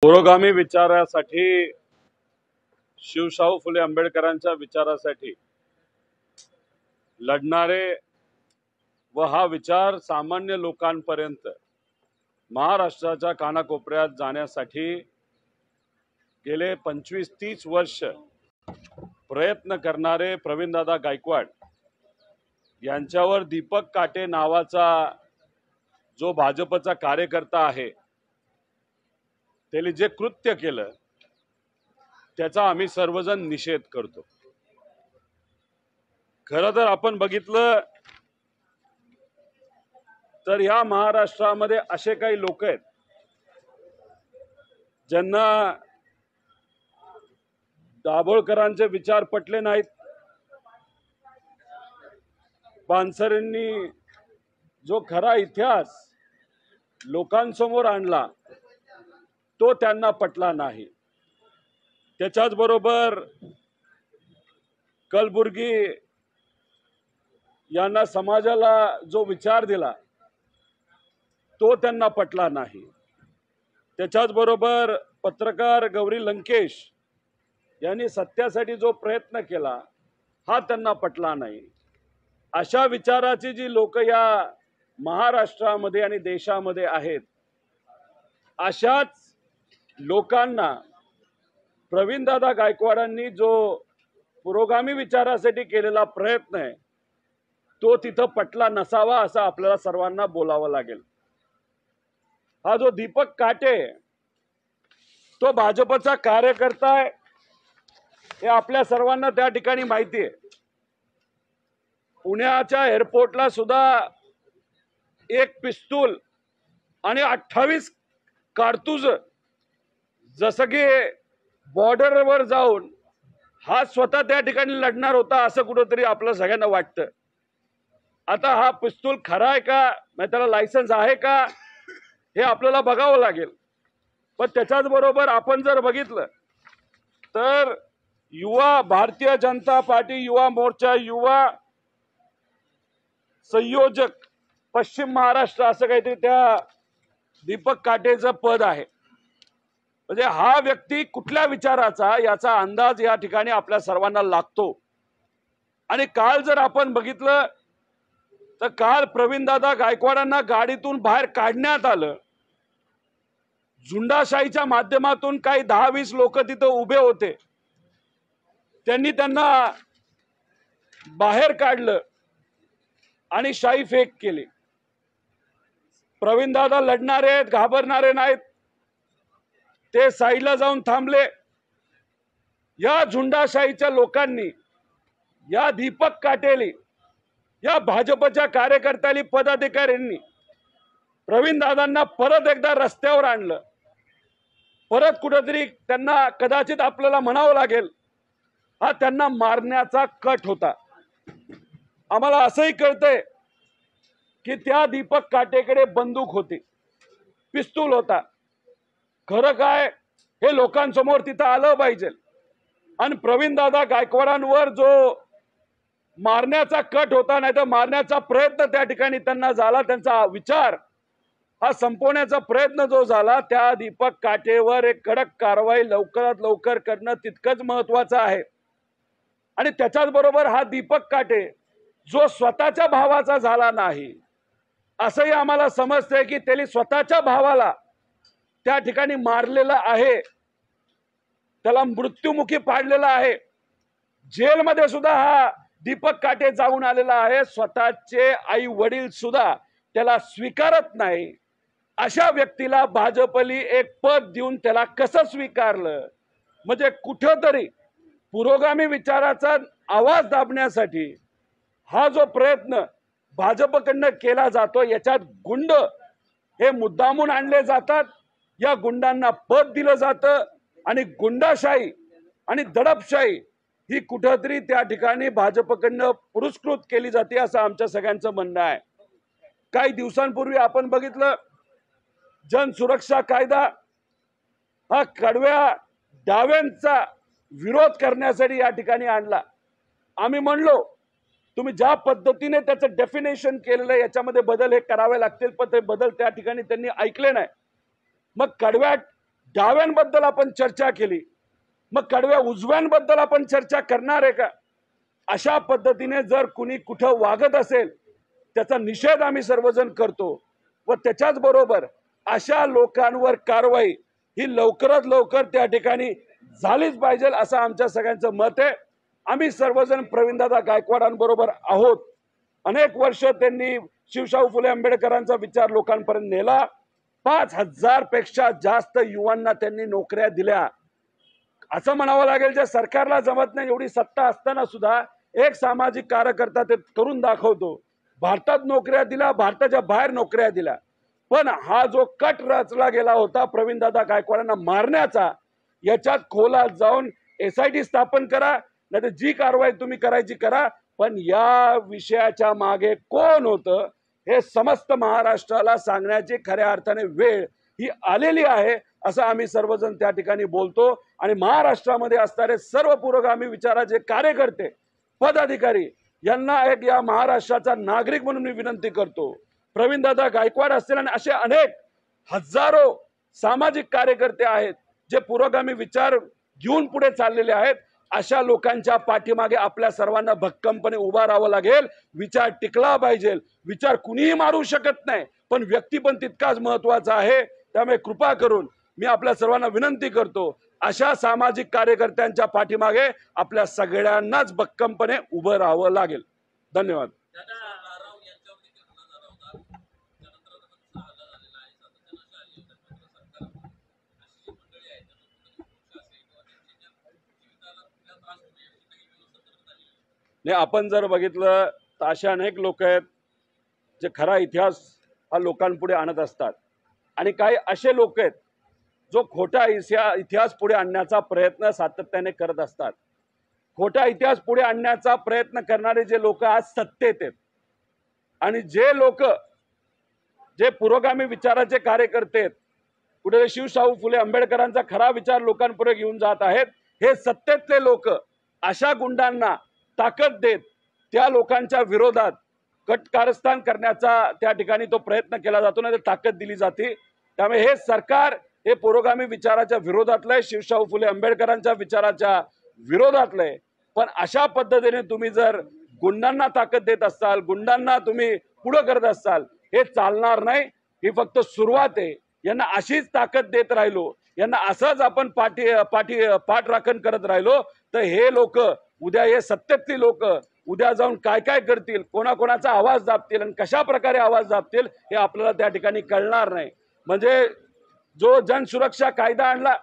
पुरोगामी विचारासाठी शिवशाहू फुले आंबेडकरांच्या विचारासाठी लढणारे व हा विचार सामान्य लोकांपर्यंत महाराष्ट्राच्या कानाकोपऱ्यात जाण्यासाठी गेले 25-30 वर्ष प्रयत्न करणारे प्रवीणदादा गायकवाड यांच्यावर दीपक काटे नावाचा जो भाजपचा कार्यकर्ता आहे त्यांनी जे कृत्य केलं त्याचा आम्ही सर्वजण निषेध करतो। खरं तर आपण बघितलं तर या महाराष्ट्रामध्ये असे काही लोक आहेत ज्यांना दाभोळकरांचे विचार पटले नाहीत, पानसरेंनी जो खरा इतिहास लोकांसमोर आणला तो त्यांना पटला नाही। त्याच्याच बरोबर कलबुर्गी यांना समाजाला जो विचार दिला तो त्यांना पटला नाही। त्याच्याच बरोबर पत्रकार गौरी लंकेश यांनी सत्यासाठी जो प्रयत्न केला हा त्यांना पटला नाही। अशा विचाराची जी लोक या महाराष्ट्रामध्ये आणि देशामध्ये आहेत अशाच लोकांना प्रवीणदादा गायकवाडांनी जो पुरोगामी विचारासाठी केलेला प्रयत्न आहे तो तिथं पटला नसावा असं आपल्याला सर्वांना बोलावं लागेल। हा जो दीपक काटे तो भाजपचा कार्यकर्ता आहे हे आपल्या सर्वांना त्या ठिकाणी माहिती आहे। पुण्याच्या एअरपोर्टला सुद्धा एक पिस्तूल आणि 28 कारतूज जसं की बॉर्डरवर जाऊन हा स्वतः त्या ठिकाणी लढणार होता असं कुठंतरी आपलं सगळ्यांना वाटतं। आता हा पिस्तूल खरा आहे का, त्याला लायसन्स आहे का हे आपल्याला बघावं लागेल। पण त्याच्याच बरोबर आपण जर बघितलं तर युवा भारतीय जनता पार्टी युवा मोर्चा युवा संयोजक पश्चिम महाराष्ट्र असं काहीतरी त्या दीपक काटेचं पद आहे। म्हणजे हा व्यक्ती कुठल्या विचाराचा याचा अंदाज या ठिकाणी आपल्या सर्वांना लागतो। आणि काल जर आपण बघितलं तर काल प्रवीणदादा गायकवाडांना गाडीतून बाहेर काढण्यात आलं। झुंडाशाहीच्या माध्यमातून काही 10-20 लोक तिथं उभे होते, त्यांनी त्यांना बाहेर काढलं आणि शाई फेक केली। प्रवीणदादा लढणारे आहेत, घाबरणारे नाहीत, ते साईडला जाऊन थांबले। या झुंडाशाहीच्या लोकांनी या दीपक काटेली या भाजपच्या कार्यकर्त्यांनी पदाधिकाऱ्यांनी प्रवीणदादांना परत एकदा रस्त्यावर आणलं। परत कुठेतरी त्यांना कदाचित आपल्याला म्हणावं लागेल हा त्यांना मारण्याचा कट होता। आम्हाला असंही कळतंय की त्या दीपक काटेकडे बंदूक होती, पिस्तूल होता। खरं काय हे लोकांसमोर तिथं आलं पाहिजे। आणि प्रवीणदादा गायकवाडांवर जो मारण्याचा कट होता नाही तर मारण्याचा प्रयत्न त्या ठिकाणी त्यांना झाला, त्यांचा विचार हा संपवण्याचा प्रयत्न जो झाला त्या दीपक काटेवर एक कडक कारवाई लवकरात लवकर करणं तितकंच महत्वाचं आहे। आणि त्याच्याच बरोबर हा दीपक काटे जो स्वतःच्या भावाचा झाला नाही असंही आम्हाला समजतंय की त्यांनी स्वतःच्या भावाला त्या ठिकाणी मारलेलं आहे, त्याला मृत्युमुखी पाडलेला आहे। जेलमध्ये सुद्धा हा दीपक काटे जाऊन आलेला आहे। स्वतःचे आई वडील सुद्धा त्याला स्वीकारत नाही। अशा व्यक्तीला भाजपली एक पद देऊन त्याला कसं स्वीकारलं? म्हणजे कुठंतरी पुरोगामी विचाराचा आवाज दाबण्यासाठी हा जो प्रयत्न भाजपकडनं केला जातो याच्यात गुंड हे मुद्दामून आणले जातात, या गुंडांना पद दिलं जातं आणि गुंडाशाही आणि दडपशाही ही कुठंतरी त्या ठिकाणी भाजपकडनं पुरस्कृत केली जाते असं आमच्या सगळ्यांचं म्हणणं आहे। काही दिवसांपूर्वी आपण बघितलं जनसुरक्षा कायदा हा कडव्या डाव्यांचा विरोध करण्यासाठी या ठिकाणी आणला। आम्ही म्हणलो तुम्ही ज्या पद्धतीने त्याचं डेफिनेशन केलेलं आहे याच्यामध्ये बदल हे करावे लागतील, पण ते बदल त्या ठिकाणी त्यांनी ऐकले नाही। मग कडव्या डाव्यांबद्दल आपण चर्चा केली, मग कडव्या उजव्यांबद्दल आपण चर्चा करणार आहे का? अशा पद्धतीने जर कुणी कुठं वागत असेल त्याचा निषेध आम्ही सर्वजण करतो व त्याच्याच बरोबर अशा लोकांवर कारवाई ही लवकरात लवकर त्या ठिकाणी झालीच पाहिजे असं आमच्या सगळ्यांचं मत आहे. आम्ही सर्वजण प्रवीणदादा गायकवाडांबरोबर आहोत. अनेक वर्ष त्यांनी शिवशाहू फुले आंबेडकरांचा विचार लोकांपर्यंत नेला. 5,000 पेक्षा जास्त युवांना त्यांनी नोकऱ्या दिल्या. असं म्हणावं लागेल, जे सरकारला जमत नाही एवढी सत्ता असताना सुद्धा एक सामाजिक कार्यकर्ता ते करून दाखवतो. भारतात नोकऱ्या दिल्या, भारताच्या बाहेर नोकऱ्या दिल्या. पण हा जो कट रचला गेला होता प्रवीणदादा गायकवाडांना मारण्याचा, याच्यात खोलात जाऊन SIT स्थापन करा, नाही जी कारवाई तुम्ही करायची करा. पण या विषयाच्या मागे कोण होतं हे समस्त महाराष्ट्राला सांगण्याची खऱ्या अर्थाने वेळ ही आलेली आहे असं आम्ही सर्वजण त्या ठिकाणी बोलतो. आणि महाराष्ट्रामध्ये असणारे सर्व पुरोगामी विचाराचे कार्यकर्ते, पदाधिकारी यांना एक या महाराष्ट्राचा नागरिक म्हणून मी विनंती करतो. प्रवीणदादा गायकवाड असतील आणि असे अनेक हजारो सामाजिक कार्यकर्ते आहेत जे पुरोगामी विचार घेऊन पुढे चाललेले आहेत. अशा लोकांच्या पाठीमागे आपल्या सर्वांना भक्कमपणे उभा राहावं लागेल. विचार टिकला पाहिजे. विचार कुणीही मारू शकत नाही, पण व्यक्ती पण तितकाच महत्वाचा आहे. त्यामुळे कृपा करून मी आपल्या सर्वांना विनंती करतो, अशा सामाजिक कार्यकर्त्यांच्या पाठीमागे आपल्या सगळ्यांनाच भक्कमपणे उभं राहावं लागेल. धन्यवाद. नाही, आपण जर बघितलं तर अशा अनेक लोक आहेत जे खरा इतिहास हा लोकांपुढे आणत असतात आणि काही असे लोक आहेत जो खोटा इतिहास पुढे आणण्याचा प्रयत्न सातत्याने करत असतात. खोटा इतिहास पुढे आणण्याचा प्रयत्न करणारे जे लोक आज सत्तेत आहेत आणि जे लोक जे पुरोगामी विचाराचे कार्यकर्ते आहेत, कुठे शिवशाहू फुले आंबेडकरांचा खरा विचार लोकांपुढे घेऊन जात आहेत, हे सत्तेतले लोक अशा गुंडांना ताकद देत त्या लोकांच्या विरोधात कटकारस्थान करण्याचा त्या ठिकाणी तो प्रयत्न केला जातो, नाही ताकद दिली जाते. त्यामुळे हे सरकार हे पुरोगामी विचाराच्या विरोधातलं आहे, शिवशाहू फुले आंबेडकरांच्या विचाराच्या विरोधातलं आहे. पण अशा पद्धतीने तुम्ही जर गुंडांना ताकद देत असाल, गुंडांना तुम्ही पुढे करत असाल, हे चालणार नाही. ही फक्त सुरुवात आहे. यांना अशीच ताकद देत राहिलो, यांना असंच आपण पाठराखण करत राहिलो तर हे लोक उद्या, हे सत्तेतली लोक उद्या जाऊन काय काय करतील, कोणाकोणाचा आवाज दाबतील आणि कशा प्रकारे आवाज दाबतील हे आपल्याला त्या ठिकाणी कळणार नाही. म्हणजे जो जनसुरक्षा कायदा आणला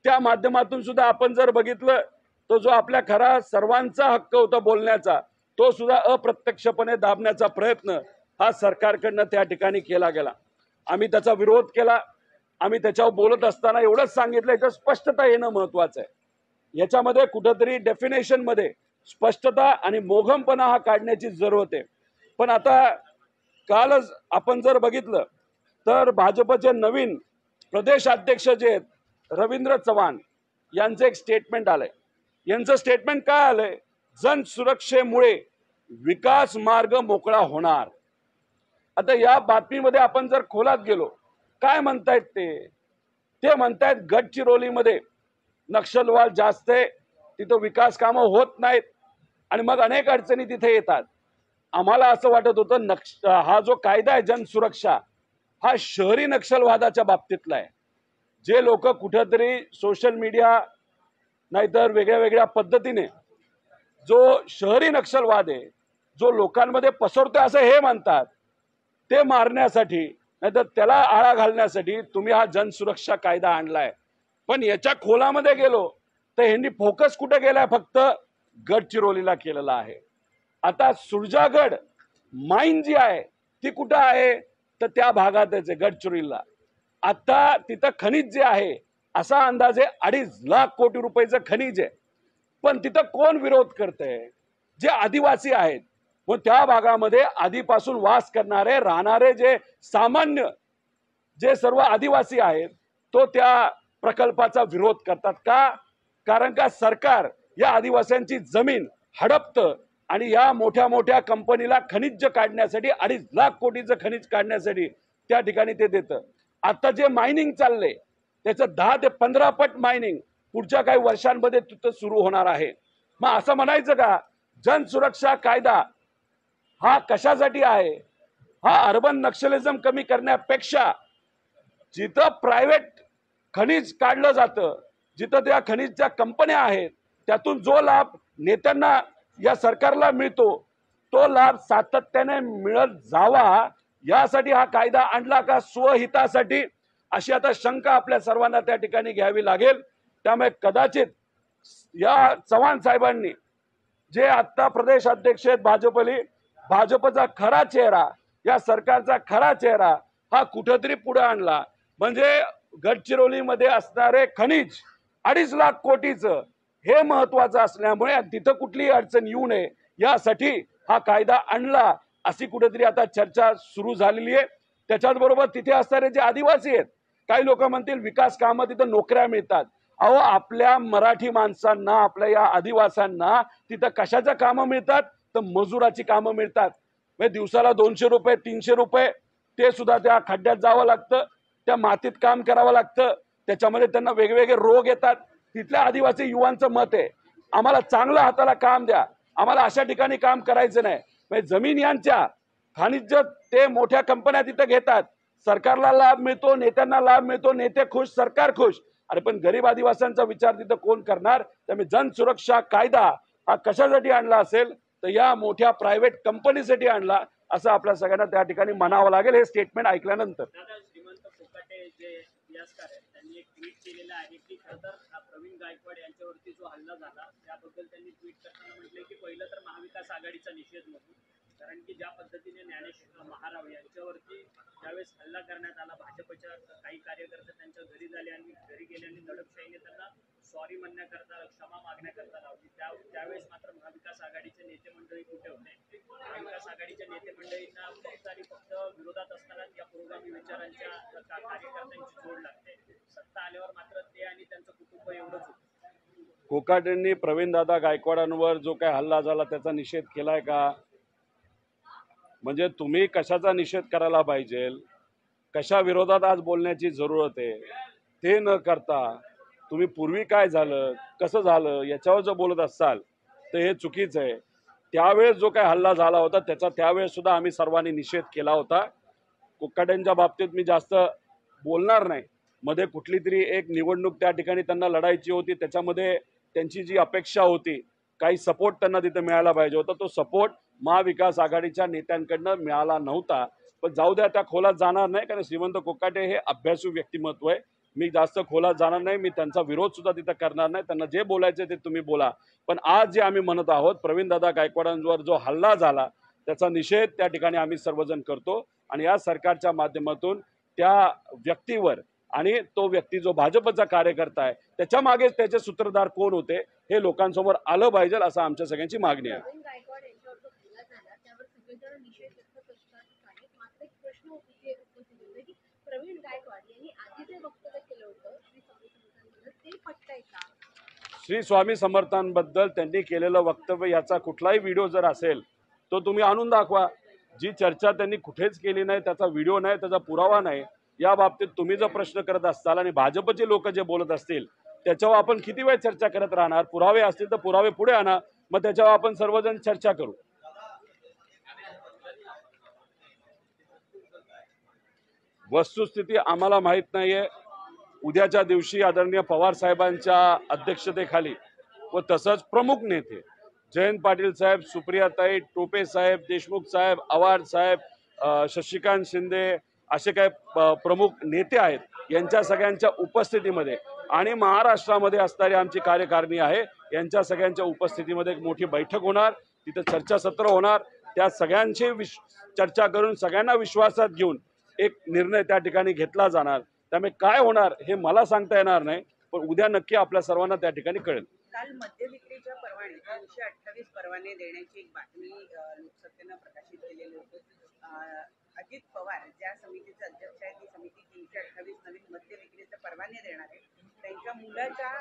त्या माध्यमातून सुद्धा आपण जर बघितलं तो जो आपल्या खरा सर्वांचा हक्क होता बोलण्याचा, तो सुद्धा अप्रत्यक्षपणे दाबण्याचा प्रयत्न हा सरकारकडनं त्या ठिकाणी केला गेला. आम्ही त्याचा विरोध केला. आम्ही त्याच्यावर बोलत असताना एवढंच सांगितलं, याच्यात स्पष्टता येणं महत्वाचं आहे. याच्यामध्ये कुठंतरी डेफिनेशन मध्ये स्पष्टता आणि मोघमपणा हा काढण्याची जरूरत आहे. पण आता कालच आपण जर बघितलं तर भाजपचे नवीन प्रदेश अध्यक्ष जे आहेत रवींद्र चव्हाण यांचं एक स्टेटमेंट आलंय. यांचं स्टेटमेंट काय आलंय? जन सुरक्षेमुळे विकास मार्ग मोकळा होणार. आता या बातमीमध्ये आपण जर खोलात गेलो, काय म्हणतायत ते म्हणतायत गडचिरोलीमध्ये नक्षलवाद जास्त आहे, तिथं विकास कामं होत नाहीत आणि मग अनेक अडचणी तिथे येतात. आम्हाला असं वाटत होतं हा जो कायदा आहे जनसुरक्षा हा शहरी नक्षलवादाच्या बाबतीतला आहे. जे लोक कुठेतरी सोशल मीडिया नाहीतर वेगळ्या वेगळ्या पद्धतीने जो शहरी नक्षलवाद आहे जो लोकांमध्ये पसरतोय असं हे म्हणतात, ते मारण्यासाठी नाहीतर त्याला आळा घालण्यासाठी तुम्ही हा जनसुरक्षा कायदा आणलाय. पण याच्या खोलामध्ये गेलो तर ह्यांनी फोकस कुठे गेलाय? फक्त गडचिरोलीला केलेला आहे. आता सुरजागड माईन जी आहे ती कुठं आहे? तर त्या भागातच आहे गडचिरोलीला. आता तिथं खनिज जे आहे असा अंदाजे 2.5 लाख कोटी रुपयाचं खनिज आहे. पण तिथं कोण विरोध करतंय? जे आदिवासी आहेत. मग त्या भागामध्ये आधीपासून वास करणारे राहणारे जे सामान्य जे सर्व आदिवासी आहेत तो त्या प्रकल्पाचा विरोध करतात का? कारण का सरकार या आदिवासींची जमीन हडपतं आणि या मोठ्या मोठ्या कंपनीला खनिज काढण्यासाठी 2.5 लाख कोटीचं खनिज काढण्यासाठी त्या ठिकाणी ते देतं. आता जे मायनिंग चाललंय त्याचं 10 ते 15 पट मायनिंग पुढच्या काही वर्षांमध्ये तिथं सुरू होणार आहे। मग असं म्हणायचं का जन सुरक्षा कायदा हा कशासाठी आहे? हा अर्बन नक्षलिझम कमी करण्यापेक्षा जिथं प्रायव्हेट खनिज काढलं जातं, जिथं त्या खनिजच्या कंपन्या आहेत, त्यातून जो लाभ नेत्यांना या सरकारला मिळतो तो लाभ सातत्याने मिळत जावा यासाठी हा कायदा आणला का स्वहितासाठी, अशी आता शंका आपल्या सर्वांना त्या ठिकाणी घ्यावी लागेल। त्यामुळे कदाचित या चव्हाण साहेबांनी जे आता प्रदेश अध्यक्ष आहेत भाजपचा खरा चेहरा, या सरकारचा खरा चेहरा हा कुठेतरी पुढे आणला। म्हणजे गडचिरोलीमध्ये असणारे खनिज 2.5 लाख कोटीचं हे महत्वाचं असल्यामुळे तिथं कुठलीही अडचण येऊ नये यासाठी हा कायदा आणला, अशी कुठेतरी आता चर्चा सुरू झालेली आहे। त्याच्याच बरोबर तिथे असणारे जे आदिवासी आहेत, काही लोक म्हणतील विकास कामं तिथं नोकऱ्या मिळतात। अहो आपल्या मराठी माणसांना, आपल्या या आदिवासींना तिथं कशाच्या कामं मिळतात? तर मजुराची कामं मिळतात। म्हणजे दिवसाला 200 रुपये 300 रुपये ते सुद्धा त्या खड्ड्यात जावं लागतं, त्या मातीत काम करावं लागतं, त्याच्यामध्ये त्यांना वेगवेगळे रोग येतात। तिथल्या आदिवासी युवांचं मत आहे आम्हाला चांगलं हाताला काम द्या, आम्हाला अशा ठिकाणी काम करायचं नाही। म्हणजे जमीन यांच्या खनिज ते मोठ्या कंपन्या तिथं घेतात, सरकारला लाभ मिळतो, नेत्यांना लाभ मिळतो, नेते खुश सरकार खुश। अरे पण गरीब आदिवासींचा विचार तिथं कोण करणार? त्यामुळे जन सुरक्षा कायदा हा कशासाठी आणला असेल तर या मोठ्या प्रायव्हेट कंपनीसाठी आणला असं आपल्या सगळ्यांना त्या ठिकाणी म्हणावं लागेल हे स्टेटमेंट ऐकल्यानंतर। श्रीमंत फोकाटे जे इतिहासकार आहेत त्यांनी एक ट्विट केलेलं आहे की खरं तर प्रवीण गायकवाड यांच्यावरती जो हल्ला झाला त्याबद्दल त्यांनी ट्विट करताना म्हटलंय की पहिलं तर महाविकास आघाडीचा निषेध म्हणून, कारण की ज्या पद्धतीने ज्ञानेश महाराव यांच्यावरती ज्यावेळेस हल्ला करण्यात आला, भाजपच्या काही कार्यकर्ते त्यांच्या घरी झाले आणि घरी गेल्याने दडपशाहीने त्यांना सॉरी म्हणण्याकरता, क्षमा मागण्याकरता लावली। त्यावेळेस मात्र महाविकास आघाडीचे नेते मंडळी कुठे होते? महाविकास आघाडीच्या नेते मंडळींना फक्त आणि फक्त विरोधात असताना या पुरोगामी विचारांच्या कार्यकर्त्यांची जोड लागते, सत्ता आल्यावर मात्र ते आणि त्यांचं कुटुंब एवढंच होतं। कोकाटेंनी प्रवीणदादा गायकवाडांवर जो काय हल्ला झाला त्याचा निषेध केलाय का? म्हणजे तुम्ही कशाचा निषेध करायला पाहिजे, कशा विरोधात आज बोलण्याची जरूरत आहे ते न करता तुम्ही पूर्वी काय झालं कसं झालं याच्यावर जर बोलत असाल तर हे चुकीचं आहे। त्यावेळेस जो काय हल्ला झाला होता त्याचा त्यावेळेस सुद्धा आम्ही सर्वांनी निषेध केला होता। कोकाटेंच्या बाबतीत मी जास्त बोलणार नाही। मध्ये कुठली तरी एक निवडणूक त्या ठिकाणी त्यांना लढायची होती, त्याच्यामध्ये त्यांची जी अपेक्षा होती काही सपोर्ट त्यांना तिथे मिळायला पाहिजे होता, तो सपोर्ट महाविकास आघाडीच्या नेत्यांकडनं मिळाला नव्हता। पण जाऊ द्या, त्या खोलात जाणार नाही, कारण श्रीमंत कोकाटे हे अभ्यासू व्यक्तिमत्व आहे। मी जास्त खोलात जाणार नाही, मी त्यांचा विरोध सुद्धा तिथं करणार नाही, त्यांना जे बोलायचे ते तुम्ही बोला। पण आज जे आम्ही म्हणत आहोत प्रवीणदादा गायकवाडांवर जो हल्ला झाला त्याचा निषेध त्या ठिकाणी आम्ही सर्वजण करतो आणि या सरकारच्या माध्यमातून त्या व्यक्तीवर आणि तो व्यक्ती जो भाजपचा कार्यकर्ता आहे त्याच्या मागे त्याचे सूत्रधार कोण होते हे लोकांसमोर आलं पाहिजे असं आमच्या सगळ्यांची मागणी आहे। श्री स्वामी समर्थांबद्दल त्यांनी केलेलं वक्तव्य याचा कुठलाही व्हिडिओ जर असेल तो तुम्ही आणून दाखवा। जी चर्चा त्यांनी कुठेच केली नाही, त्याचा व्हिडिओ नाही, त्याचा पुरावा नाही, या बाबतीत तुम्ही जर प्रश्न करत असाल आणि भाजपचे लोक जे बोलत असतील त्याच्यावर आपण किती वेळ चर्चा करत राहणार? पुरावे असतील तर पुरावे पुढे आणा, मग त्याच्यावर आपण सर्वजण चर्चा करू। वस्तुस्थिती आम्हाला माहित नाहीये। उद्याच्या दिवशी आदरणीय पवार साहेबांच्या अध्यक्षतेखाली व तसंच प्रमुख नेते जयंत पाटील साहेब, सुप्रियाताई, टोपे साहेब, देशमुख साहेब, आव्हाड साहेब, शशिकांत शिंदे असे काही प्रमुख नेते आहेत, यांच्या सगळ्यांच्या उपस्थितीमध्ये आणि महाराष्ट्रामध्ये असणारी आमची कार्यकारिणी आहे यांच्या सगळ्यांच्या उपस्थितीमध्ये एक मोठी बैठक होणार, तिथे चर्चासत्र होणार। त्या सगळ्यांची चर्चा करून सगळ्यांना विश्वासात घेऊन एक निर्णय त्या ठिकाणी घेतला जाणार। त्यामुळे काय होणार हे मला सांगता येणार नाही, पण उद्या नक्की आपल्या सर्वांना त्या ठिकाणी कळेल। काल मद्य विक्रीच्या परवाने 328 परवाने देण्याची एक बातमी लोकसत्तेनं प्रकाशित केलेली होती। अजित पवार ज्या समितीचे अध्यक्ष आहेत ती समिती 328 नवीन मद्य विक्रीचे परवाने देणार आहे। त्यांच्या मुलाच्या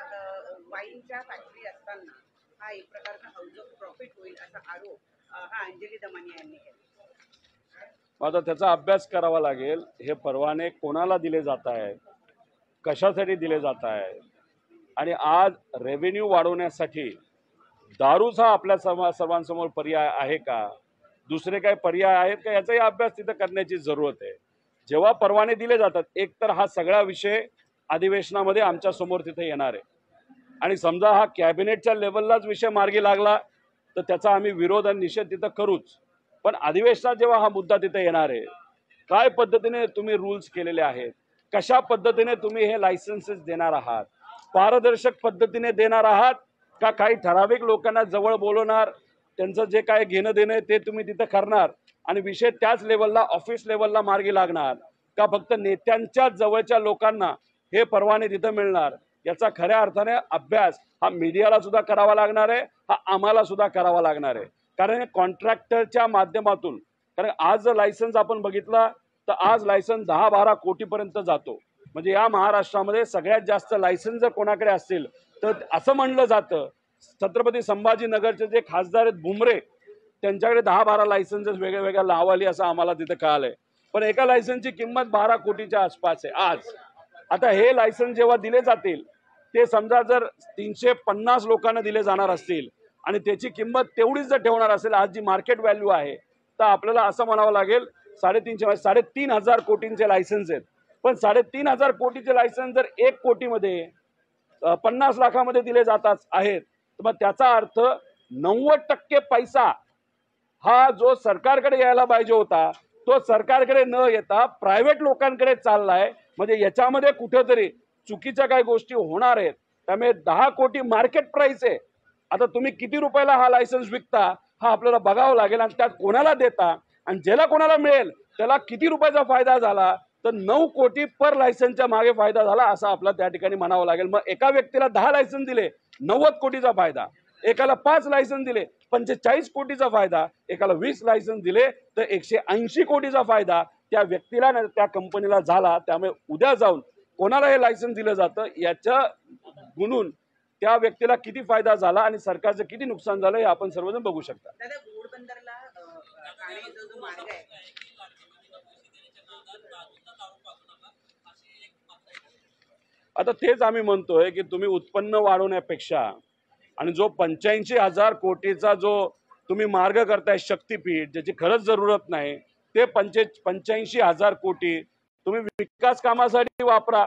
वाईनच्या फॅक्टरी असताना हा एक प्रकारचा हाऊस ऑफ प्रॉफिट होईल असा आरोप हा अंजली दमानी यांनी केला। आता त्याचा अभ्यास करावा लागेल, हे परवाने कोणाला दिले जात आहेत, कशासाठी दिले जात आहे आणि आज रेव्हेन्यू वाढवण्यासाठी दारूच हा आपल्या सर्वांसमोर पर्याय आहे का, दुसरे काही पर्याय आहेत का, याचाही अभ्यास तिथं करण्याची जरूरत आहे. जेव्हा परवाने दिले जातात, एक तर हा सगळा विषय अधिवेशनामध्ये आमच्या समोर तिथे येणार आहे आणि समजा हा कॅबिनेटच्या लेवललाच विषय मार्गी लागला तर त्याचा आम्ही विरोध आणि निषेध तिथं करूच. पण अधिवेशनात जेव्हा हा मुद्दा तिथे येणार आहे, काय पद्धतीने तुम्ही रूल्स केलेले आहेत, कशा पद्धतीने तुम्ही हे लायसन्सेस देणार आहात, पारदर्शक पद्धतीने देणार आहात का काही ठराविक लोकांना जवळ बोलवणार, त्यांचं जे काय घेणं देणं आहे ते तुम्ही तिथं करणार आणि विषय त्याच लेवलला ऑफिस लेवलला मार्गी लागणार का फक्त नेत्यांच्या जवळच्या लोकांना हे परवाने तिथं मिळणार. याचा खऱ्या अर्थाने अभ्यास हा मीडियाला सुद्धा करावा लागणार आहे, हा आम्हाला सुद्धा करावा लागणार आहे. कारण कॉन्ट्रॅक्टरच्या माध्यमातून, कारण आज जर लायसन्स आपण बघितला तर आज लायसन्स 10-12 कोटीपर्यंत जातो. म्हणजे या महाराष्ट्रामध्ये सगळ्यात जास्त लायसन्स जर कोणाकडे असतील तर असं म्हणलं जातं छत्रपती संभाजीनगरचे जे खासदार आहेत बुमरे, त्यांच्याकडे 10-12 लायसन्सेस वेगळ्या वेगळ्या लावली असं आम्हाला तिथे कळालंय. पण एका लायसन्सची किंमत 12 कोटीच्या आसपास आहे आज. आता हे लायसन्स जेव्हा दिले जातील ते समजा जर 350 लोकांना दिले जाणार असतील आणि त्याची किंमत तेवढीच जर ठेवणार असेल आज जी मार्केट व्हॅल्यू आहे, तर आपल्याला असं म्हणावं लागेल 3,500 कोटींचे लायसन्स आहेत. पण 3,500 कोटीचे लायसन्स जर 1 कोटीमध्ये 50 लाखामध्ये दिले जातात आहेत, तर मग त्याचा अर्थ 90% पैसा हा जो सरकारकडे यायला पाहिजे होता तो सरकारकडे न येता प्रायव्हेट लोकांकडे चाललाय. म्हणजे याच्यामध्ये कुठेतरी चुकीच्या काही गोष्टी होणार आहेत. त्यामुळे 10 कोटी मार्केट प्राइस आहे. आता तुम्ही किती रुपयाला हा लायसन्स विकता हा आपल्याला बघावं लागेल आणि त्यात कोणाला देता आणि ज्याला कोणाला मिळेल त्याला किती रुपयाचा फायदा झाला, तर 9 कोटी पर लायसन्सच्या मागे फायदा झाला असं आपला त्या ठिकाणी म्हणावं लागेल. मग एका व्यक्तीला 10 लायसन्स दिले 90 कोटीचा फायदा, एकाला 5 लायसन्स दिले 45 कोटीचा फायदा, एकाला 20 लायसन्स दिले तर 180 कोटीचा फायदा त्या व्यक्तीला त्या कंपनीला झाला. त्यामुळे उद्या जाऊन कोणाला हे लायसन्स दिलं जातं याच्या गुणून त्या व्यक्तीला किती फायदा झाला आणि सरकारचं किती नुकसान झालं हे आपण सर्वजण बघू शकता. दादा, घोडबंदरला ठाण्याचा जो मार्ग आहे आता तेच आम्ही म्हणतोय की तुम्ही उत्पन्न वाढवण्यापेक्षा आणि जो 85,000 कोटीचा जो तुम्ही मार्ग करताय शक्तीपीठ, ज्याची खरंच जरूरत नाही, ते 85,000 कोटी तुम्ही विकास कामासाठी वापरा.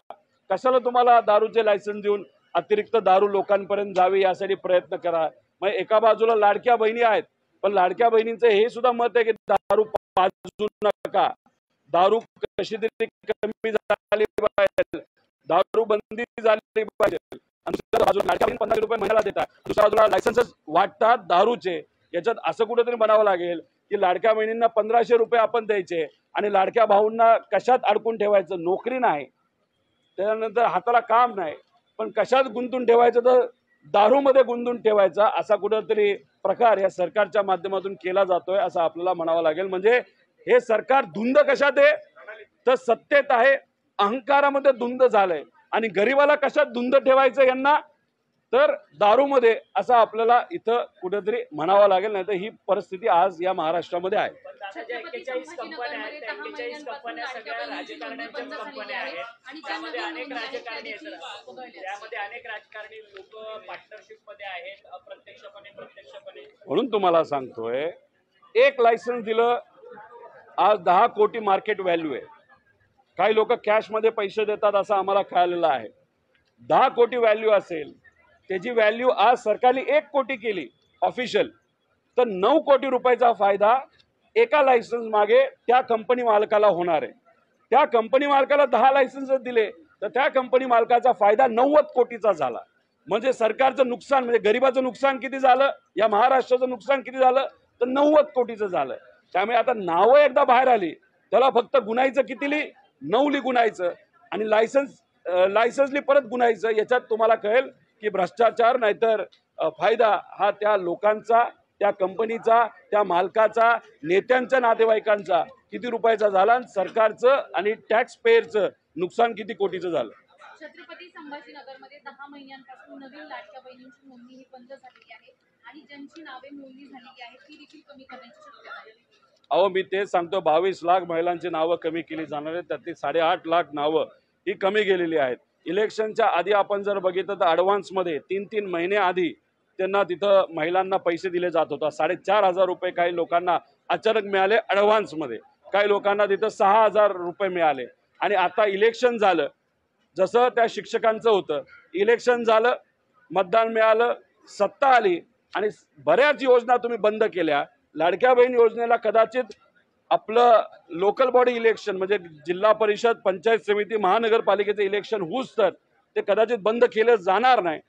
कशाला तुम्हाला दारूचे लायसन्स देऊन अतिरिक्त दारू लोकांपर्यंत जावी यासाठी प्रयत्न करा. मग एका बाजूला लाडक्या बहिणी आहेत, पण लाडक्या बहिणींचं हे सुद्धा मत आहे की दारू पाजू नका, दारू कशी तरी कमी झाली पाहिजे, दारू बंदी झाली पाहिजे. दुसऱ्या बाजूला लाडक्या 15 रुपये महिन्याला देतात, दुसऱ्या बाजूला लायसन्सेस वाटतात दारूचे. याच्यात असं कुठेतरी म्हणावं लागेल की लाडक्या बहिणींना 1500 रुपये आपण द्यायचे आणि लाडक्या भाऊंना कशात अडकून ठेवायचं, नोकरी नाही, त्यानंतर हाताला काम नाही, पण कशात गुंतून ठेवायचं तर दारूमध्ये गुंतून ठेवायचा, असा कुठेतरी प्रकार या सरकारच्या माध्यमातून केला जातोय असं आपल्याला म्हणावं लागेल. म्हणजे हे सरकार धुंद कशात आहे तर सत्तेत आहे, अहंकारामध्ये धुंद झालंय आणि गरीबाला कशात धुंद ठेवायचं यांना तर दारूमध्ये, असं आपल्याला इथं कुठेतरी म्हणावं लागेल. नाही तर ही परिस्थिती आज या महाराष्ट्रामध्ये आहे. पण आता ज्या 41 कंपन्या आहेत त्या 41 कंपन्या सगळ्या राजकारण्यांच्याच कंपन्या आहेत. त्यामध्ये अनेक राजकारणी आहेत, त्यामध्ये अनेक राजकारणी लोक पार्टनरशिप मध्ये आहेत, अप्रत्यक्षपणे प्रत्यक्षपणे. म्हणून तुम्हाला सांगतोय, एक लायसन्स दिलं आज 10 कोटी मार्केट व्हॅल्यू आहे. काही लोक कॅशमध्ये पैसे देतात असं आम्हाला कळलेलं आहे. 10 कोटी व्हॅल्यू असेल, त्याची व्हॅल्यू आज सरकारने 1 कोटी केली ऑफिशियल, तर 9 कोटी रुपयाचा फायदा एका लायसन्स मागे त्या कंपनी मालकाला होणार आहे. त्या कंपनी मालकाला 10 लायसन्स दिले तर त्या कंपनी मालकाचा फायदा 90 कोटीचा झाला. म्हणजे सरकारचं नुकसान, म्हणजे गरिबाचं नुकसान किती झालं, या महाराष्ट्राचं नुकसान किती झालं तर 90 कोटीचं झालं. त्यामुळे आता नावं एकदा बाहेर आली त्याला फक्त गुणायचं कितीली 9ली गुणायचं आणि लायसन्सली परत गुणायचं. याच्यात तुम्हाला कळेल की भ्रष्टाचार नाहीतर फायदा हा त्या लोकांचा, त्या कंपनीचा, त्या मालकाचा, नेत्यांच्या नातेवाईकांचा किती रुपयाचा झाला आणि सरकारचं आणि टॅक्स पेयरचं नुकसान किती कोटीचं झालं. छत्रपती संभाजीनगरमध्ये 10 महिन्यांपासून नवीन लाडक्या बहिणींची नोंदणी ही बंद झालेली आहे आणि ज्यांची नावे नोंदणी झालेली आहे ती देखील कमी करण्याची शक्यता आहे. अहो, मी तेच सांगतो, 22 लाख महिलांची नावं कमी केली जाणार आहेत, त्यातली 8.5 लाख नावं ही कमी गेलेली आहेत. इलेक्शनच्या आधी आपण जर बघितलं तर ॲडव्हान्समध्ये 3-3 महिने आधी त्यांना तिथं महिलांना पैसे दिले जात होता. 4,500 रुपये काही लोकांना अचानक मिळाले ॲडव्हान्समध्ये, काही लोकांना तिथं 6,000 रुपये मिळाले. आणि आता इलेक्शन झालं, जसं त्या शिक्षकांचं होतं, इलेक्शन झालं, मतदान मिळालं, सत्ता आली आणि बऱ्याच योजना तुम्ही बंद केल्या. लाडक्या बहीण योजनेला कदाचित आपलं लोकल बॉडी इलेक्शन म्हणजे जिल्हा परिषद, पंचायत समिती, महानगरपालिकेचं इलेक्शन होऊच तर ते कदाचित बंद केलं जाणार नाही,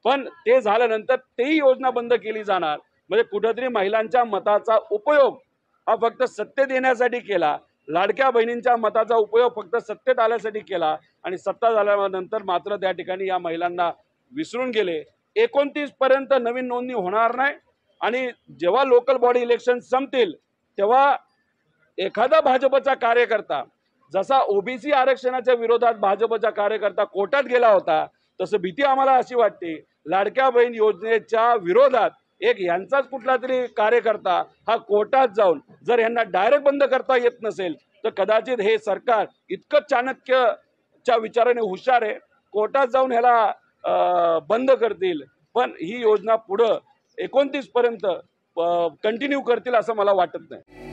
पण ते झाल्यानंतर तेही योजना बंद केली जाणार. म्हणजे कुठेतरी महिलांच्या मताचा उपयोग हा फक्त सत्तेत येण्यासाठी केला, लाडक्या बहिणींच्या मताचा उपयोग फक्त सत्तेत आल्यासाठी केला आणि सत्ता झाल्यानंतर मात्र त्या ठिकाणी या महिलांना विसरून गेले. 29 पर्यंत नवीन नोंदणी होणार नाही आणि जेव्हा लोकल बॉडी इलेक्शन संपतील तेव्हा एखादा भाजपचा कार्यकर्ता जसा ओबीसी आरक्षणाच्या विरोधात भाजपचा कार्यकर्ता कोर्टात गेला होता, तसं भीती आम्हाला अशी वाटते लाडक्या बहीण योजनेच्या विरोधात एक यांचाच कुठला तरी कार्यकर्ता हा कोर्टात जाऊन जर यांना डायरेक्ट बंद करता येत नसेल तर कदाचित हे सरकार इतकं चाणक्यच्या विचाराने हुशार आहे, कोर्टात जाऊन ह्याला बंद करतील, पण ही योजना पुढं 29 पर्यंत कंटिन्यू करतील असं मला वाटत नाही.